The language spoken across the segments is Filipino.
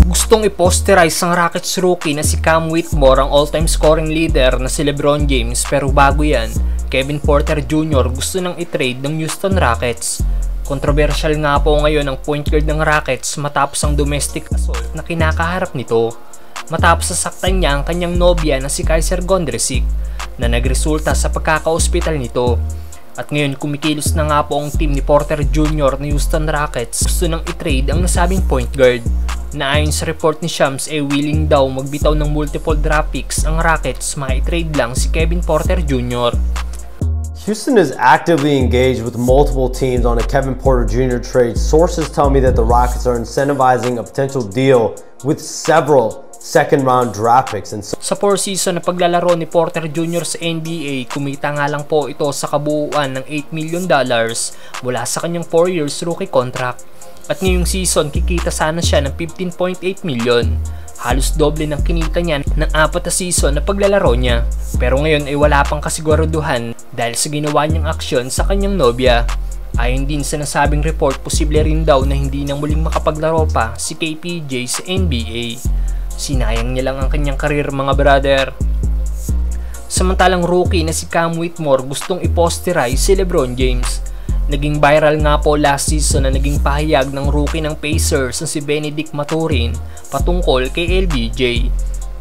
Gustong i-posterize ang Rockets rookie na si Cam Whitmore ang all-time scoring leader na si LeBron James, pero bago yan, Kevin Porter Jr. gusto nang i-trade ng Houston Rockets. Kontrobersyal nga po ngayon ang point guard ng Rockets matapos ang domestic assault na kinakaharap nito. Matapos sasaktan niya ang kanyang nobya na si Kaiser Gondrezick na nagresulta sa pagkaka-hospital nito. At ngayon kumikilos na nga po ang team ni Porter Jr. ng Houston Rockets gusto nang i-trade ang nasabing point guard, na ayon sa report ni Shams ay willing daw magbitaw ng multiple draft picks ang Rockets ma-trade lang si Kevin Porter Jr. Houston is actively engaged with multiple teams on a Kevin Porter Jr. trade. Sources tell me that the Rockets are incentivizing a potential deal with several second-round draft picks. And sa 4 season na paglalaro ni Porter Jr. sa NBA, kumita nga lang po ito sa kabuuan ng $8 million mula sa kanyang 4 years rookie contract. At ngayong season, kikita sana siya ng $15.8 million. Halos doble ng kinita niya ng 4 na season na paglalaro niya. Pero ngayon ay wala pang kasiguraduhan dahil sa ginawa niyang aksyon sa kanyang nobya. Ayon din sa nasabing report, posible rin daw na hindi nang muling makapaglaro pa si KPJ sa NBA. Sinayang niya lang ang kanyang karir, mga brother. Samantalang rookie na si Cam Whitmore gustong i-posterize si LeBron James. Naging viral nga po last season na naging pahayag ng rookie ng Pacers na si Benedict Mathurin patungkol kay LBJ.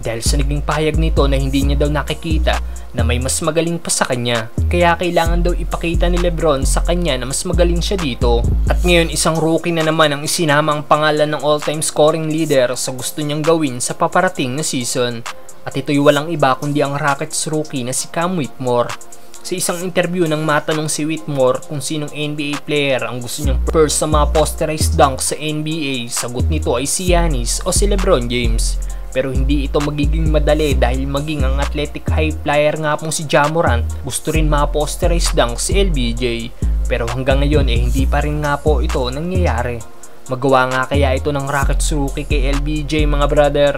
Dahil sa naging pahayag nito na hindi niya daw nakikita na may mas magaling pa sa kanya, kaya kailangan daw ipakita ni LeBron sa kanya na mas magaling siya dito. At ngayon isang rookie na naman ang isinama ang pangalan ng all-time scoring leader sa gusto niyang gawin sa paparating na season. At ito'y walang iba kundi ang Rockets rookie na si Cam Whitmore. Sa isang interview nang matanong si Whitmore kung sinong NBA player ang gusto niyang first sa mga posterized dunk sa NBA, sagot nito ay si Giannis o si LeBron James. Pero hindi ito magiging madali dahil maging ang athletic high flyer nga pong si Ja Morant gusto rin ma-posterize dunk si LBJ. Pero hanggang ngayon hindi pa rin nga po ito nangyayari. Magawa nga kaya ito ng Rockets rookie kay LBJ, mga brother?